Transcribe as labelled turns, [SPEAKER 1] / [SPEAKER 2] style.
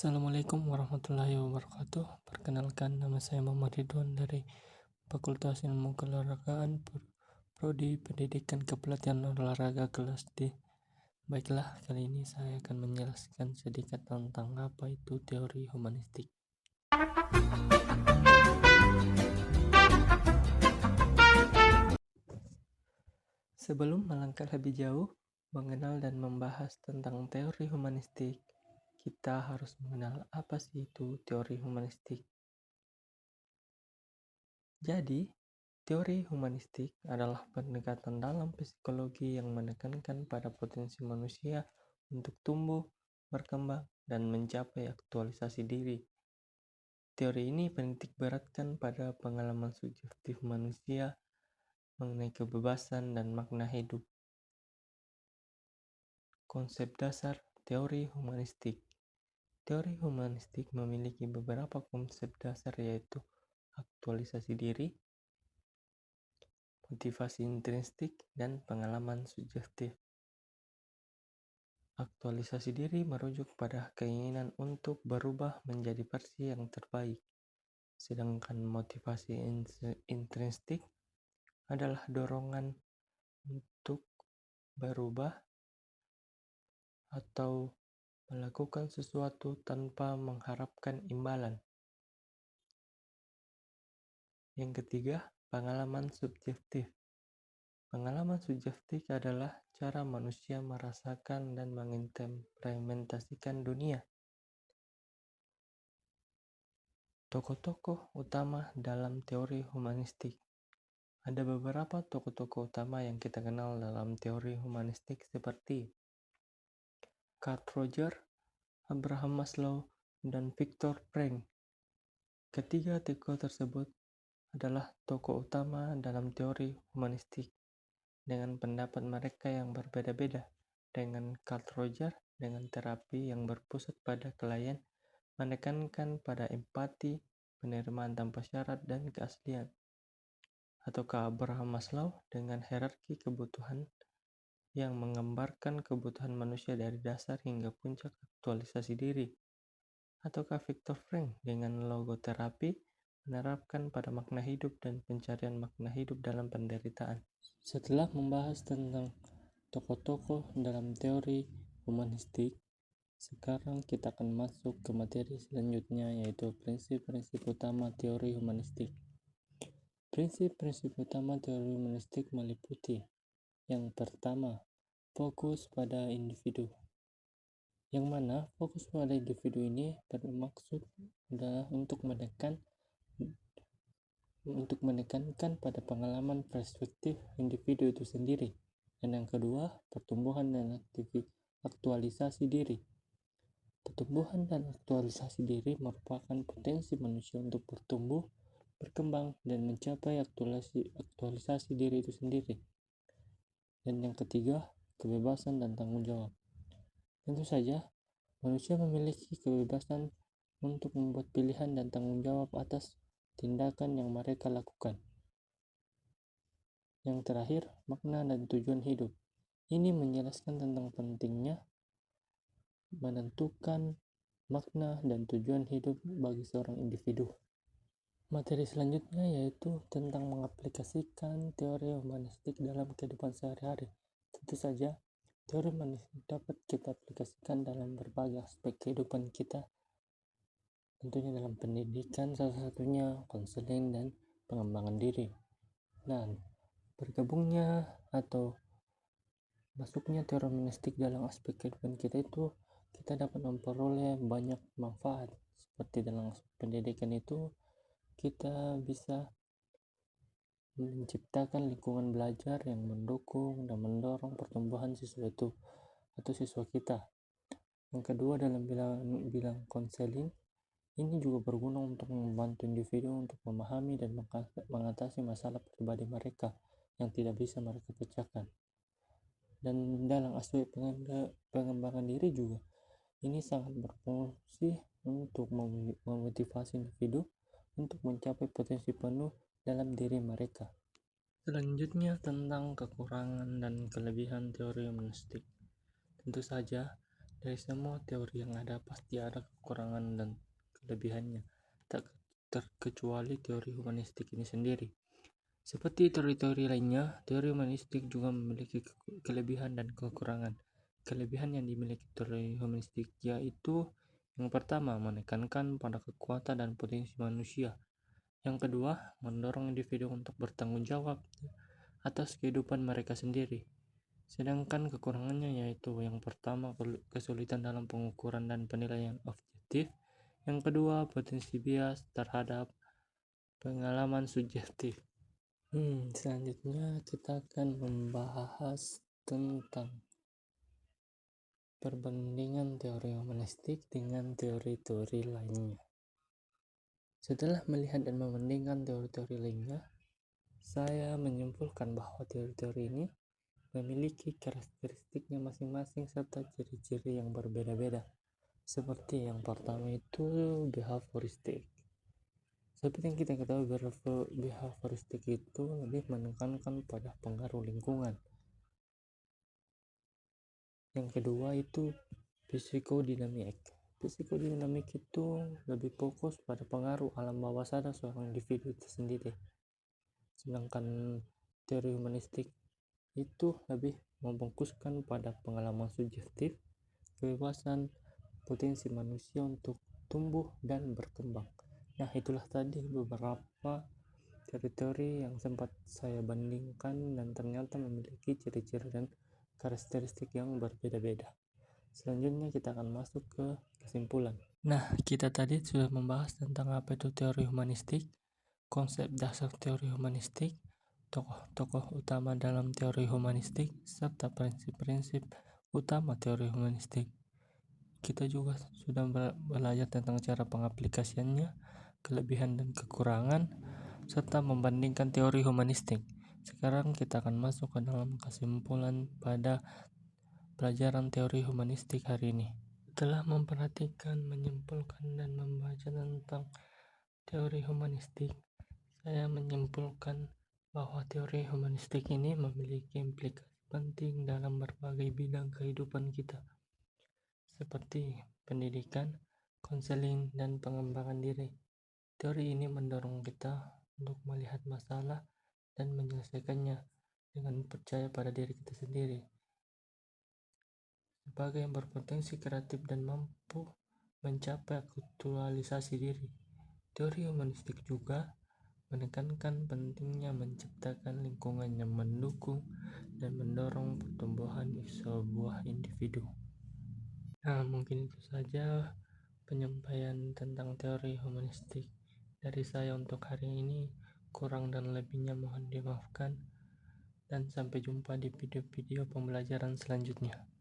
[SPEAKER 1] Assalamualaikum warahmatullahi wabarakatuh. Perkenalkan, nama saya Muhammad Ridwan dari Fakultas Ilmu Keolahragaan Prodi Pendidikan Kepelatihan Olahraga kelas D. Baiklah, kali ini saya akan menjelaskan sedikit tentang apa itu teori humanistik. Sebelum melangkah lebih jauh, mengenal dan membahas tentang teori humanistik, kita harus mengenal apa sih itu teori humanistik. Jadi, teori humanistik adalah pendekatan dalam psikologi yang menekankan pada potensi manusia untuk tumbuh, berkembang, dan mencapai aktualisasi diri. Teori ini menitik beratkan pada pengalaman subjektif manusia mengenai kebebasan dan makna hidup. Konsep dasar teori humanistik. Teori humanistik memiliki beberapa konsep dasar, yaitu aktualisasi diri, motivasi intrinsik, dan pengalaman subjektif. Aktualisasi diri merujuk pada keinginan untuk berubah menjadi versi yang terbaik, sedangkan motivasi intrinsik adalah dorongan untuk berubah atau melakukan sesuatu tanpa mengharapkan imbalan. Yang ketiga, pengalaman subjektif. Pengalaman subjektif adalah cara manusia merasakan dan mengimplementasikan dunia. Tokoh-tokoh utama dalam teori humanistik. Ada beberapa tokoh-tokoh utama yang kita kenal dalam teori humanistik seperti Carl Rogers, Abraham Maslow, dan Viktor Frankl. Ketiga tokoh tersebut adalah tokoh utama dalam teori humanistik dengan pendapat mereka yang berbeda-beda. Dengan Carl Rogers, dengan terapi yang berpusat pada klien, menekankan pada empati, penerimaan tanpa syarat, dan keaslian. Ataukah Abraham Maslow dengan hierarki kebutuhan yang menggambarkan kebutuhan manusia dari dasar hingga puncak aktualisasi diri. Ataukah Viktor Frankl dengan logoterapi menerapkan pada makna hidup dan pencarian makna hidup dalam penderitaan. Setelah membahas tentang tokoh-tokoh dalam teori humanistik, sekarang kita akan masuk ke materi selanjutnya, yaitu prinsip-prinsip utama teori humanistik. Prinsip-prinsip utama teori humanistik meliputi: yang pertama, fokus pada individu. Yang mana fokus pada individu ini bermaksud adalah untuk menekankan pada pengalaman perspektif individu itu sendiri. Dan yang kedua, pertumbuhan dan aktualisasi diri. Pertumbuhan dan aktualisasi diri merupakan potensi manusia untuk bertumbuh, berkembang, dan mencapai aktualisasi diri itu sendiri. Dan yang ketiga, kebebasan dan tanggung jawab. Tentu saja, manusia memiliki kebebasan untuk membuat pilihan dan tanggung jawab atas tindakan yang mereka lakukan. Yang terakhir, makna dan tujuan hidup. Ini menjelaskan tentang pentingnya menentukan makna dan tujuan hidup bagi seorang individu. Materi selanjutnya yaitu tentang mengaplikasikan teori humanistik dalam kehidupan sehari-hari. Tentu saja, teori humanistik dapat kita aplikasikan dalam berbagai aspek kehidupan kita, tentunya dalam pendidikan, salah satunya konseling dan pengembangan diri. Dan bergabungnya atau masuknya teori humanistik dalam aspek kehidupan kita itu, kita dapat memperoleh banyak manfaat. Seperti dalam pendidikan itu, kita bisa menciptakan lingkungan belajar yang mendukung dan mendorong pertumbuhan siswa itu atau siswa kita. Yang kedua, dalam bidang konseling, ini juga berguna untuk membantu individu untuk memahami dan mengatasi masalah pribadi mereka yang tidak bisa mereka pecahkan. Dan dalam aspek pengembangan diri juga, ini sangat berfungsi untuk memotivasi individu untuk mencapai potensi penuh dalam diri mereka. Selanjutnya, tentang kekurangan dan kelebihan teori humanistik. Tentu saja, Dari semua teori yang ada pasti ada kekurangan dan kelebihannya, tak terkecuali teori humanistik ini sendiri. Seperti teori-teori lainnya, teori humanistik juga memiliki kelebihan dan kekurangan. Kelebihan yang dimiliki teori humanistik yaitu yang pertama, menekankan pada kekuatan dan potensi manusia. Yang kedua, mendorong individu untuk bertanggung jawab atas kehidupan mereka sendiri. Sedangkan kekurangannya yaitu yang pertama, kesulitan dalam pengukuran dan penilaian objektif. Yang kedua, potensi bias terhadap pengalaman subjektif. Selanjutnya kita akan membahas tentang perbandingan teori humanistik dengan teori-teori lainnya. Setelah melihat dan membandingkan teori-teori lainnya, saya menyimpulkan bahwa teori-teori ini memiliki karakteristiknya masing-masing serta ciri-ciri yang berbeda-beda. Seperti yang pertama itu behavioristik. Seperti yang kita ketahui, behavioristik itu lebih menekankan pada pengaruh lingkungan. Yang kedua itu psikodinamik. Psikodinamik itu lebih fokus pada pengaruh alam bawah sadar seorang individu itu sendiri. Sedangkan teori humanistik itu lebih memfokuskan pada pengalaman subjektif, kebebasan, potensi manusia untuk tumbuh dan berkembang. Nah, itulah tadi beberapa teori-teori yang sempat saya bandingkan dan ternyata memiliki ciri-ciri dan karakteristik yang berbeda-beda. Selanjutnya kita akan masuk ke kesimpulan. Nah, kita tadi sudah membahas tentang apa itu teori humanistik, konsep dasar teori humanistik, tokoh-tokoh utama dalam teori humanistik, serta prinsip-prinsip utama teori humanistik. Kita juga sudah belajar tentang cara pengaplikasiannya, kelebihan dan kekurangan, serta membandingkan teori humanistik. Sekarang kita akan masuk ke dalam kesimpulan pada pelajaran teori humanistik hari ini. Setelah memperhatikan, menyimpulkan, dan membaca tentang teori humanistik, saya menyimpulkan bahwa teori humanistik ini memiliki implikasi penting dalam berbagai bidang kehidupan kita, seperti pendidikan, konseling, dan pengembangan diri. Teori ini mendorong kita untuk melihat masalah dan menyelesaikannya dengan percaya pada diri kita sendiri sebagai yang berpotensi kreatif dan mampu mencapai aktualisasi diri. Teori humanistik juga menekankan pentingnya menciptakan lingkungan yang mendukung dan mendorong pertumbuhan sebuah individu. Nah, mungkin itu saja penyampaian tentang teori humanistik dari saya untuk hari ini. Kurang dan lebihnya mohon dimaafkan, dan sampai jumpa di video-video pembelajaran selanjutnya.